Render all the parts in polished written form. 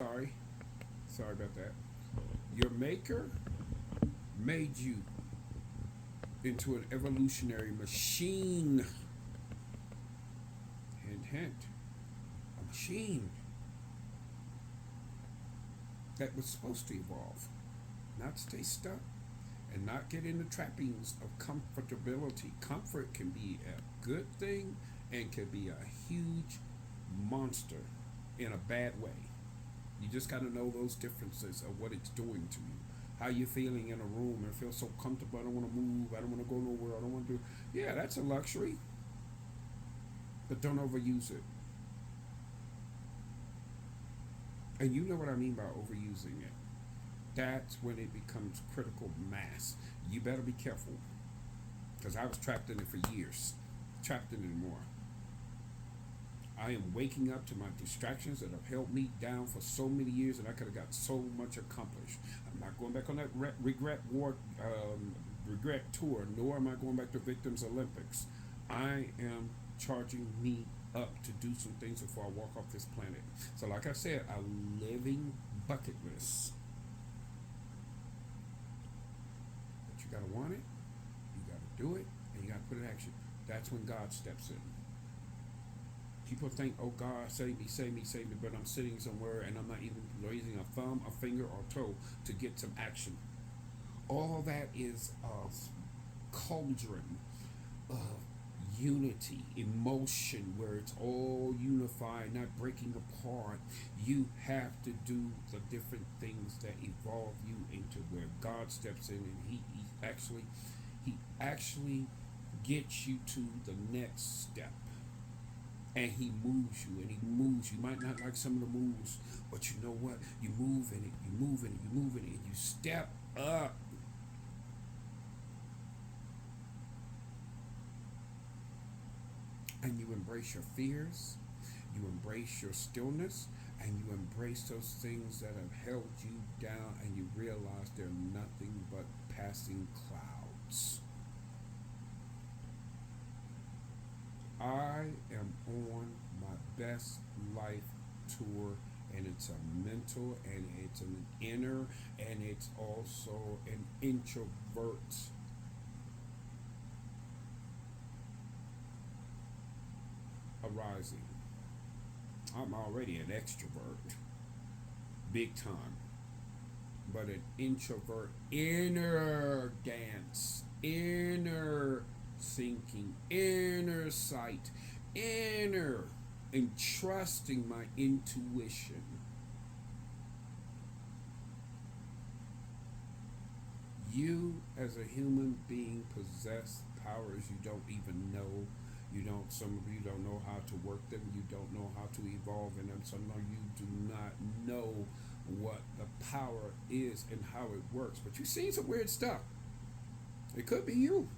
Sorry. Sorry about that. Your maker made you into an evolutionary machine. Hint, hint. A machine that was supposed to evolve, not stay stuck and not get in the trappings of comfortability. Comfort can be a good thing and can be a huge monster in a bad way. You just got to know those differences of what it's doing to you. How you feeling in a room and feel so comfortable. I don't want to move. I don't want to go nowhere. I don't want to do. Yeah, that's a luxury, but don't overuse it. And you know what I mean by overusing it. That's when it becomes critical mass. You better be careful because I was trapped in it for years. Trapped in it more. I am waking up to my distractions that have held me down for so many years, and I could have got so much accomplished. I'm not going back on that regret tour, nor am I going back to Victims Olympics. I am charging me up to do some things before I walk off this planet. So, like I said, a living bucket list. But you gotta want it, you gotta do it, and you gotta put it in action. That's when God steps in. People think, oh God, save me, save me, save me, but I'm sitting somewhere and I'm not even raising a thumb, a finger, or toe to get some action. All that is a cauldron of unity, emotion, where it's all unified, not breaking apart. You have to do the different things that evolve you into where God steps in and he actually gets you to the next step, and he moves you and he moves. You might not like some of the moves, but you know what? You move in it, you move in it, you move in it, and you step up. And you embrace your fears, you embrace your stillness, and you embrace those things that have held you down, and you realize they're nothing but passing clouds. I am on my best life tour, and it's a mental and it's an inner and it's also an introvert arising. I'm already an extrovert, big time, but an introvert, inner dance, inner thinking, inner sight, inner and trusting my intuition. You, as a human being, possess powers you don't even know. You don't. Some of you don't know how to work them. You don't know how to evolve in them. Some of you do not know what the power is and how it works. But you've seen some weird stuff. It could be you.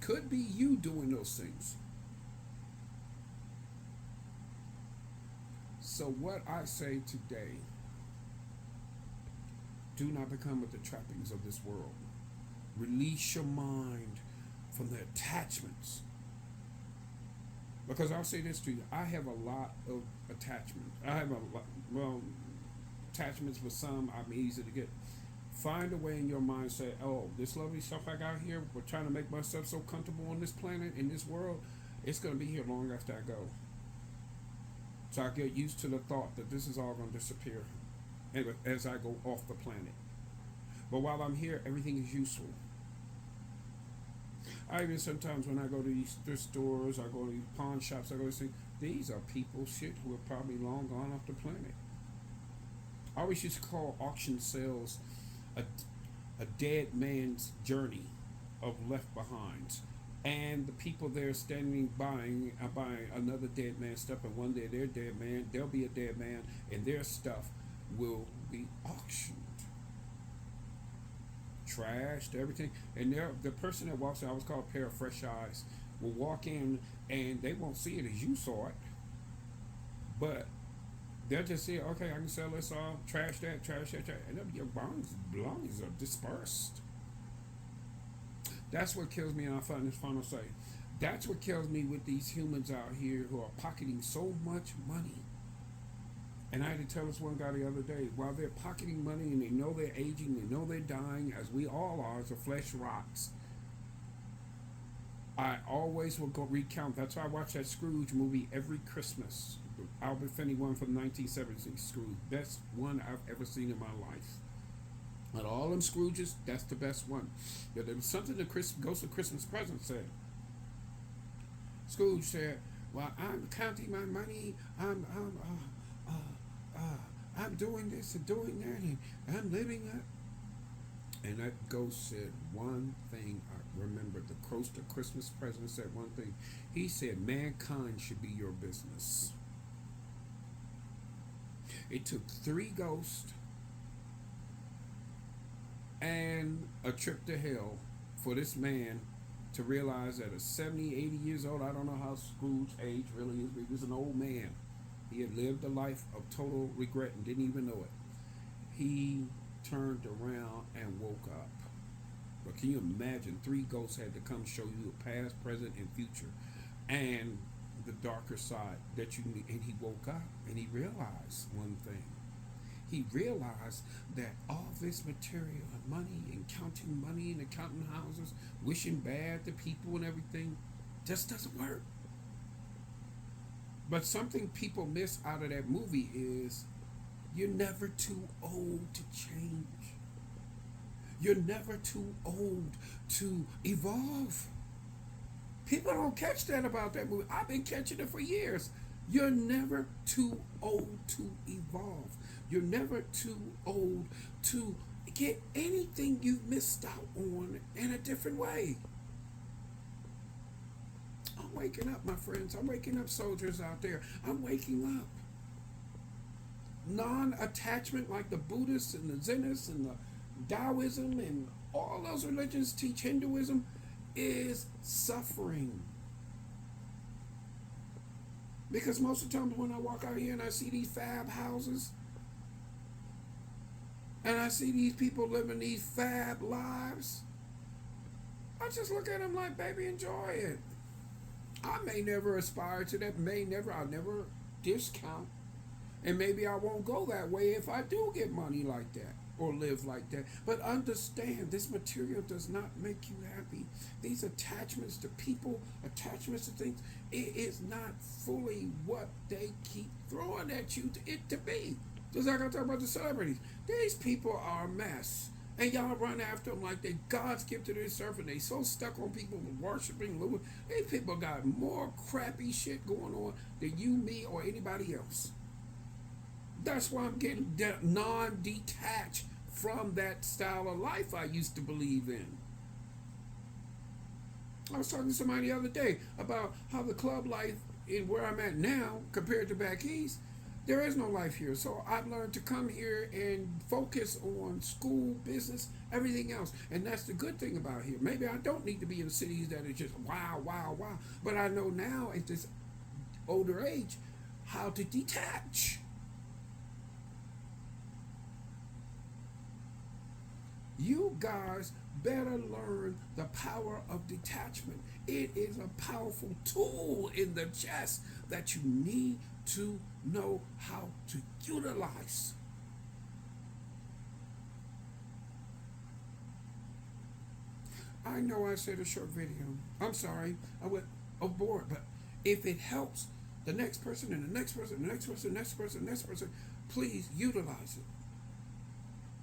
Could be you doing those things. So what I say today: do not become with the trappings of this world. Release your mind from the attachments. Because I'll say this to you, I have a lot of attachments. I have a lot, well, attachments with some I'm easy to get. Find a way in your mind, say, oh, this lovely stuff I got here, we're trying to make myself so comfortable on this planet, in this world, it's going to be here long after I go. So I get used to the thought that this is all going to disappear as I go off the planet. But while I'm here, everything is useful. I even sometimes when I go to these thrift stores, I go to these pawn shops, I go to see these are people shit who are probably long gone off the planet. I always used to call auction sales a, a dead man's journey of left behinds. And the people there standing buying another dead man's stuff, and one day their dead man, they'll be a dead man, and their stuff will be auctioned, trashed, everything. And the person that walks in, I was called a pair of fresh eyes, will walk in and they won't see it as you saw it, but they'll just say, okay, I can sell this all, trash that, trash, and then your belongings are dispersed. That's what kills me, and I find this final say. That's what kills me with these humans out here who are pocketing so much money And I had to tell this one guy the other day, while they're pocketing money and they know they're aging, they know they're dying, as we all are, as the flesh rots, I always will go recount. That's why I watch that Scrooge movie every Christmas. The Albert Finney one from 1970s, Scrooge. Best one I've ever seen in my life. Out of all them Scrooges, that's the best one. There was something the Ghost of Christmas Present said. Scrooge said, "Well, I'm counting my money. I'm doing this and doing that, and I'm living up." And that ghost said one thing. I remember the Ghost of Christmas Present said one thing. He said, "Mankind should be your business." It took 3 ghosts and a trip to hell for this man to realize that at 70, 80 years old, I don't know how Scrooge's age really is, but he was an old man. He had lived a life of total regret and didn't even know it. He turned around and woke up. But can you imagine 3 ghosts had to come show you the past, present, and future, and the darker side that you need. And he woke up and he realized one thing. He realized that all this material and money and counting money and counting houses, wishing bad to people and everything, just doesn't work. But something people miss out of that movie is you're never too old to change. You're never too old to evolve. People don't catch that about that movie. I've been catching it for years. You're never too old to evolve. You're never too old to get anything you've missed out on in a different way. I'm waking up, my friends. I'm waking up, soldiers out there. I'm waking up. Non-attachment, like the Buddhists and the Zenists and the Taoism and all those religions teach, Hinduism, is suffering. Because most of the time when I walk out here and I see these fab houses and I see these people living these fab lives, I just look at them like, baby, enjoy it. I may never aspire to that, I'll never discount. And maybe I won't go that way if I do get money like that or live like that. But understand, this material does not make you happy. These attachments to people, attachments to things, it is not fully what they keep throwing at you to be. Just like I talk about the celebrities. These people are a mess. And y'all run after them like they God's gift to this earth, and they so stuck on people worshiping Louis. These people got more crappy shit going on than you, me, or anybody else. That's why I'm getting non-detached from that style of life I used to believe in. I was talking to somebody the other day about how the club life in where I'm at now compared to back east, there is no life here. So I've learned to come here and focus on school, business, everything else. And that's the good thing about here. Maybe I don't need to be in cities that are just wow, wow, wow. But I know now at this older age how to detach. You guys better learn the power of detachment. It is a powerful tool in the chest that you need to know how to utilize. I know I said a short video. I'm sorry. I went overboard. But if it helps the next person and the next person, the next person, the next person, the next person, please utilize it.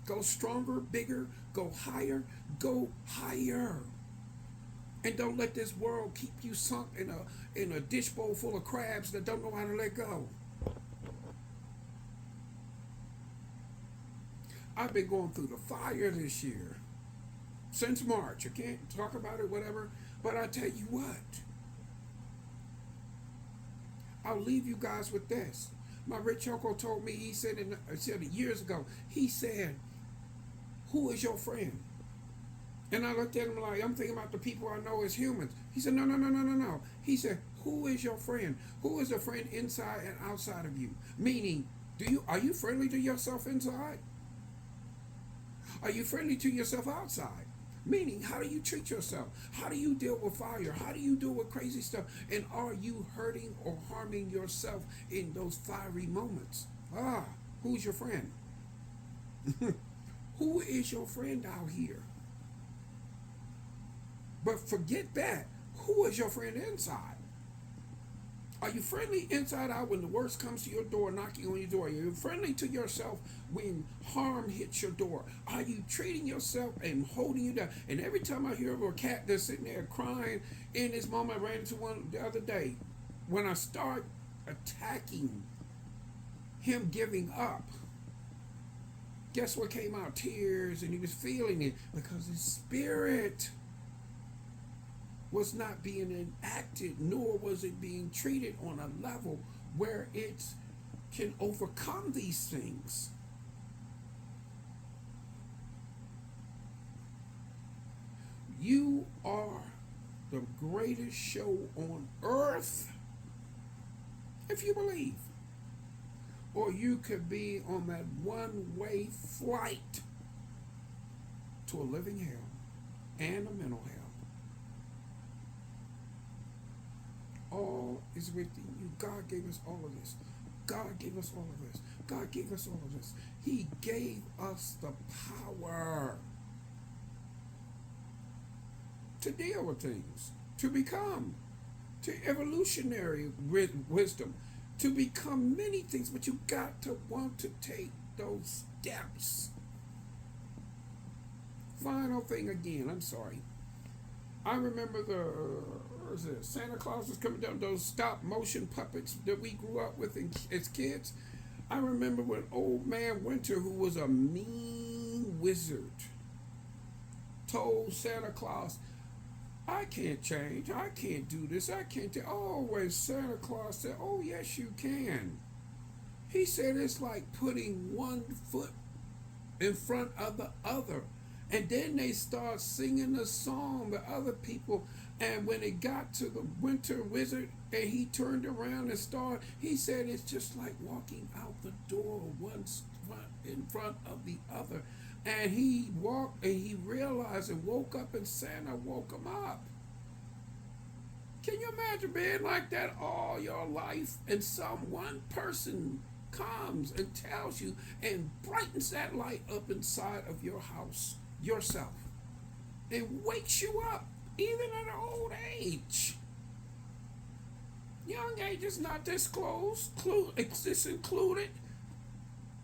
Go stronger, bigger, go higher, go higher. And don't let this world keep you sunk in a dish bowl full of crabs that don't know how to let go. I've been going through the fire this year. Since March. I can't talk about it, whatever. But I tell you what. I'll leave you guys with this. My rich uncle told me, he said it years ago, he said, who is your friend? And I looked at him like, I'm thinking about the people I know as humans. He said, no. He said, who is your friend? Who is a friend inside and outside of you? Meaning, are you friendly to yourself inside? Are you friendly to yourself outside? Meaning, how do you treat yourself? How do you deal with fire? How do you deal with crazy stuff? And are you hurting or harming yourself in those fiery moments? Ah, who's your friend? Who is your friend out here? But forget that. Who is your friend inside? Are you friendly inside out when the worst comes to your door, knocking on your door? Are you friendly to yourself when harm hits your door? Are you treating yourself and holding you down? And every time I hear of a cat that's sitting there crying, in this moment, I ran into one the other day. When I start attacking him giving up, guess what came out? Tears, and he was feeling it because his spirit was not being enacted, nor was it being treated on a level where it can overcome these things. You are the greatest show on earth if you believe. Or you could be on that one-way flight to a living hell and a mental hell. All is within you. God gave us all of this. God gave us all of this. God gave us all of this. He gave us the power to deal with things, to become, to evolutionary wisdom, to become many things, but you got to want to take those steps. Final thing again, I'm sorry. I remember Santa Claus was coming down, those stop motion puppets that we grew up with as kids. I remember when Old Man Winter, who was a mean wizard, told Santa Claus, I can't change, I can't do this, I can't do. Oh, when Santa Claus said, oh yes you can. He said it's like putting one foot in front of the other. And then they start singing a song with other people. And when it got to the Winter Wizard and he turned around and started, he said it's just like walking out the door, one in front of the other. And he walked and he realized and woke up, and Santa woke him up. Can you imagine being like that all your life, and some one person comes and tells you and brightens that light up inside of your house, yourself, and wakes you up even at an old age? Young age is not disclosed, it's included.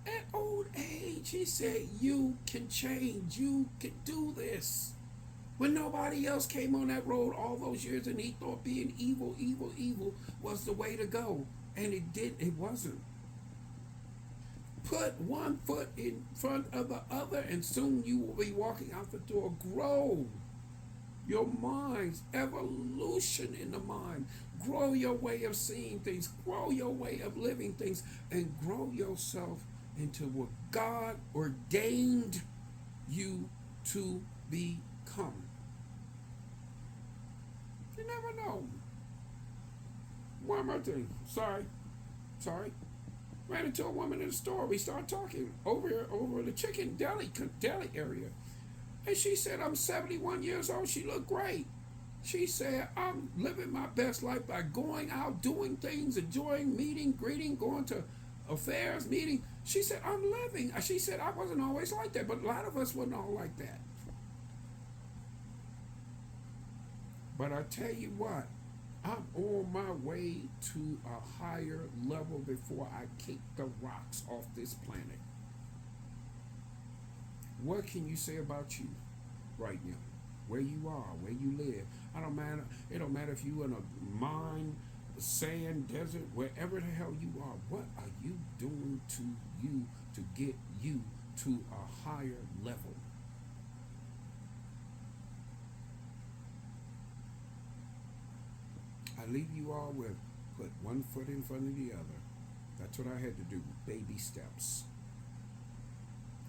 At old age, he said, you can change, you can do this. When nobody else came on that road all those years and he thought being evil was the way to go. And it wasn't. Put one foot in front of the other and soon you will be walking out the door. Grow your mind's evolution in the mind. Grow your way of seeing things. Grow your way of living things. And grow yourself into what God ordained you to become. You never know. One more thing. Sorry. Ran into a woman in the store. We started talking over the chicken deli area. And she said, I'm 71 years old. She looked great. She said, I'm living my best life by going out, doing things, enjoying, meeting, greeting, going to affairs, meeting. She said, I'm living. She said, I wasn't always like that, but a lot of us wasn't all like that. But I tell you what, I'm on my way to a higher level before I kick the rocks off this planet. What can you say about you right now? Where you are, where you live. It don't matter if you in a mine, sand, desert, wherever the hell you are. What are you doing to you to get you to a higher level? I leave you all with put one foot in front of the other. That's what I had to do. Baby steps.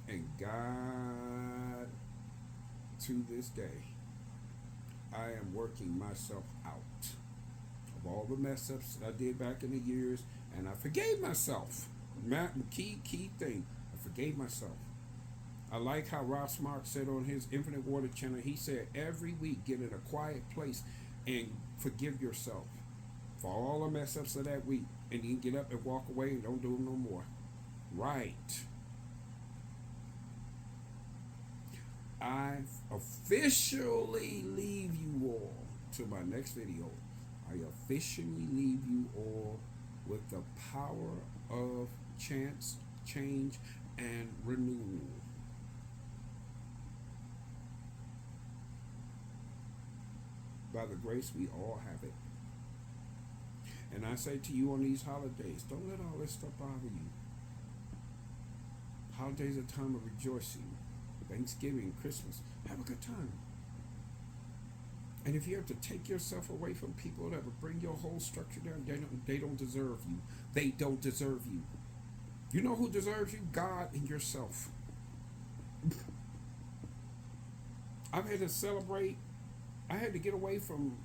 And God, to this day, I am working myself out of all the mess ups I did back in the years, and I forgave myself. Key thing, I forgave myself. I like how Rob Smart said on his Infinite Water channel, he said every week get in a quiet place and forgive yourself for all the mess ups of that week, and you can get up and walk away and don't do them no more. Right. I officially leave you all to my next video. I officially leave you all with the power of chance, change, and renewal. By the grace, we all have it. And I say to you on these holidays, don't let all this stuff bother you. Holidays are a time of rejoicing. Thanksgiving, Christmas. Have a good time. And if you have to take yourself away from people that will bring your whole structure down, they don't deserve you. They don't deserve you. You know who deserves you? God and yourself. I've had to celebrate. I had to get away from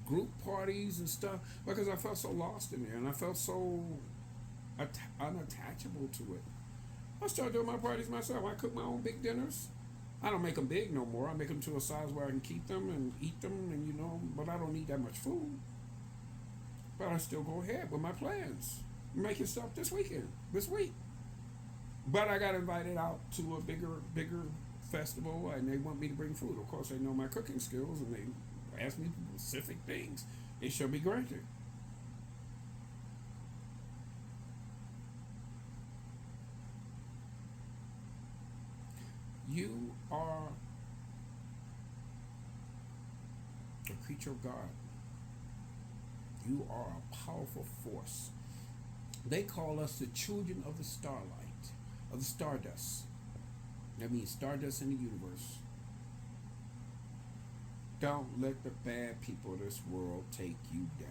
group parties and stuff because I felt so lost in there and I felt so unattachable to it. I started doing my parties myself. I cook my own big dinners. I don't make them big no more. I make them to a size where I can keep them and eat them, and but I don't need that much food. But I still go ahead with my plans. Making stuff this week. But I got invited out to a bigger festival, and they want me to bring food. Of course, they know my cooking skills, and they ask me specific things. It shall be granted. You are a creature of God. You are a powerful force. They call us the children of the starlight, of the stardust. That means stardust in the universe. Don't let the bad people of this world take you down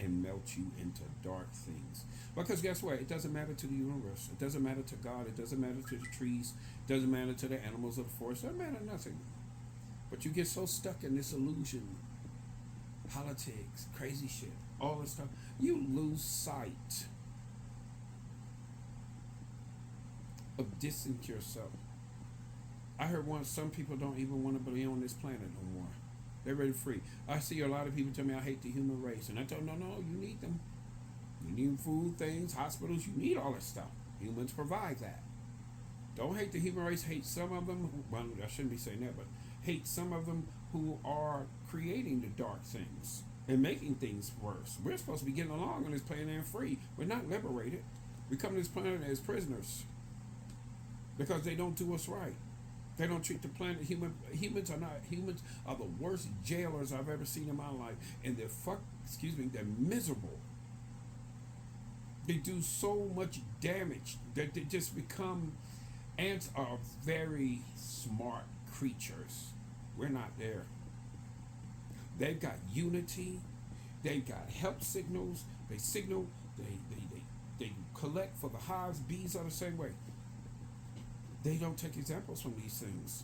and melt you into dark things. Because guess what? It doesn't matter to the universe. It doesn't matter to God. It doesn't matter to the trees. It doesn't matter to the animals of the forest. It doesn't matter nothing. But you get so stuck in this illusion, politics, crazy shit, all this stuff, you lose sight of distancing yourself. I heard once some people don't even want to be on this planet no more. They're ready free. I see a lot of people tell me I hate the human race, and I tell them, no, you need them. You need food, things, hospitals. You need all this stuff. Humans provide that. Don't hate the human race. Hate some of them. Well, I shouldn't be saying that, but hate some of them who are creating the dark things and making things worse. We're supposed to be getting along on this planet and free. We're not liberated. We come to this planet as prisoners because they don't do us right. They don't treat the planet. Humans are the worst jailers I've ever seen in my life, and they're miserable. They do so much damage that they just become. Ants are very smart creatures. We're not there. They've got unity. They've got help signals. They signal. They collect for the hives. Bees are the same way. They don't take examples from these things.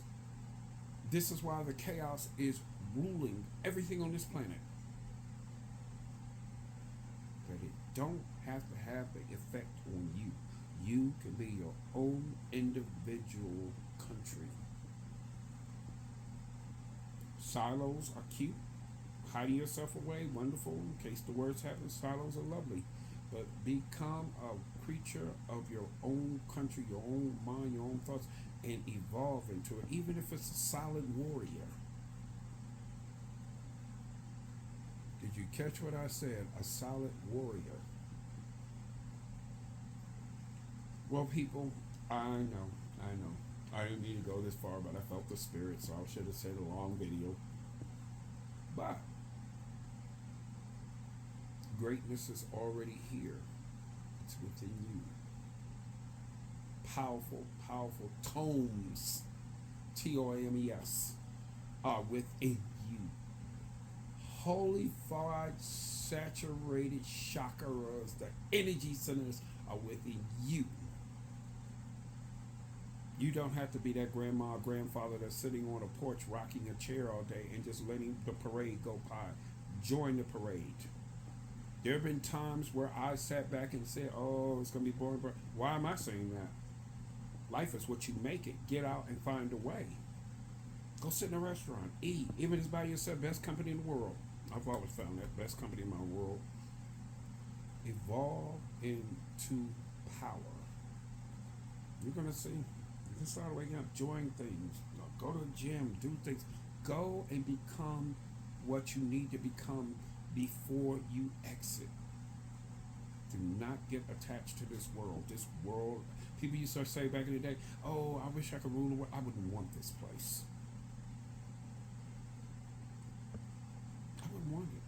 This is why the chaos is ruling everything on this planet. But it don't have to have the effect on you. You can be your own individual country. Silos are cute. Hiding yourself away, wonderful. In case the words happen, silos are lovely. But become a creature of your own country, your own mind, your own thoughts, and evolve into it, even if it's a solid warrior. Did you catch what I said? A solid warrior. Well, people, I know. I didn't need to go this far, but I felt the spirit, so I should have said a long video. But greatness is already here. It's within you. Powerful tomes, TOMES, are within you. Holified, saturated chakras, the energy centers are within you. You don't have to be that grandma or grandfather that's sitting on a porch rocking a chair all day and just letting the parade go by. Join the parade. There have been times where I sat back and said, oh, it's going to be boring. But why am I saying that? Life is what you make it. Get out and find a way. Go sit in a restaurant. Eat. Even if it's by yourself, best company in the world. I've always found that best company in my world. Evolve into power. You're gonna see. You can start waking up, enjoying things. You know, go to the gym, do things. Go and become what you need to become before you exit. Do not get attached to this world. This world. People used to say back in the day, "Oh, I wish I could rule the world." I wouldn't want this place. I wouldn't want it.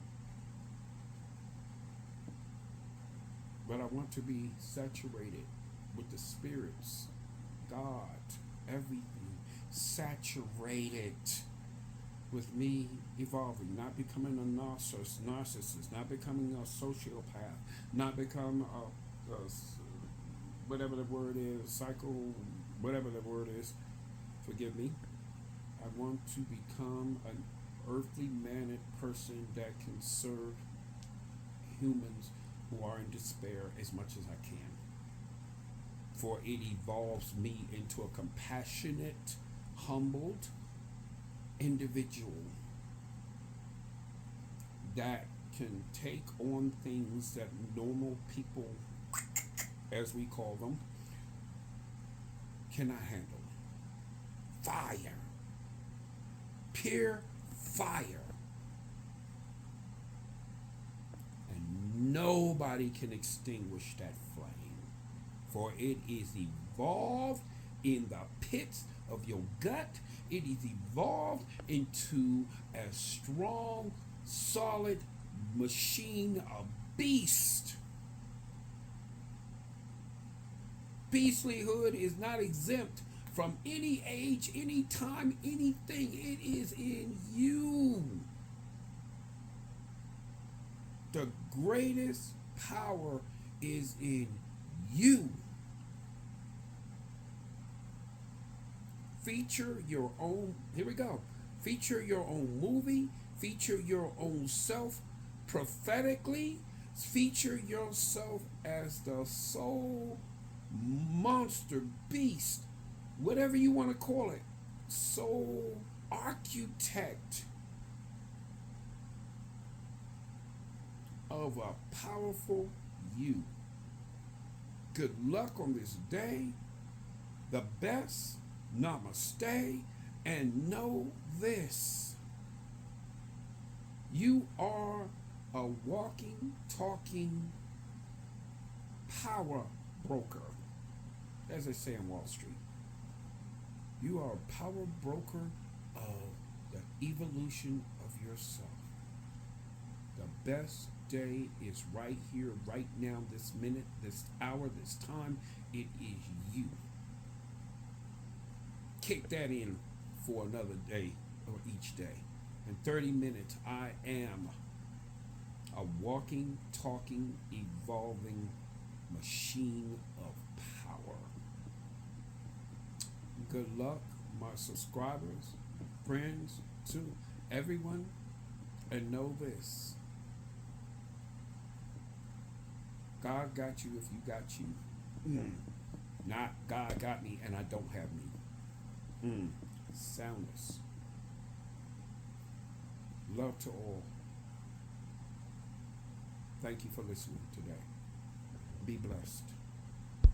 But I want to be saturated with the spirits, God, everything. Saturated with me evolving, not becoming a narcissist, not becoming a sociopath, not become a whatever the word is, psycho, whatever the word is. Forgive me. I want to become an earthly mannered person that can serve humans who are in despair as much as I can. For it evolves me into a compassionate, humbled individual that can take on things that normal people, as we call them, cannot handle. Fire. Pure fire. And nobody can extinguish that flame. For it is evolved in the pits of your gut. It is evolved into a strong, solid machine, a beast. Beastlyhood is not exempt from any age, any time, anything. It is in you. The greatest power is in you. Feature your own, here we go. Feature your own movie, feature your own self prophetically, feature yourself as the soul monster beast, whatever you want to call it, soul architect of a powerful you. Good luck on this day. The best. Namaste. And know this. You are a walking, talking power broker, as they say on Wall Street. You are a power broker of the evolution of yourself. The best day is right here, right now, this minute, this hour, this time. It is you. Kick that in for another day or each day. In 30 minutes, I am a walking, talking, evolving machine of power. Good luck, my subscribers, friends, to everyone, and know this. God got you if you got you. Not God got me and I don't have me. Soundness. Love to all. Thank you for listening today. Be blessed.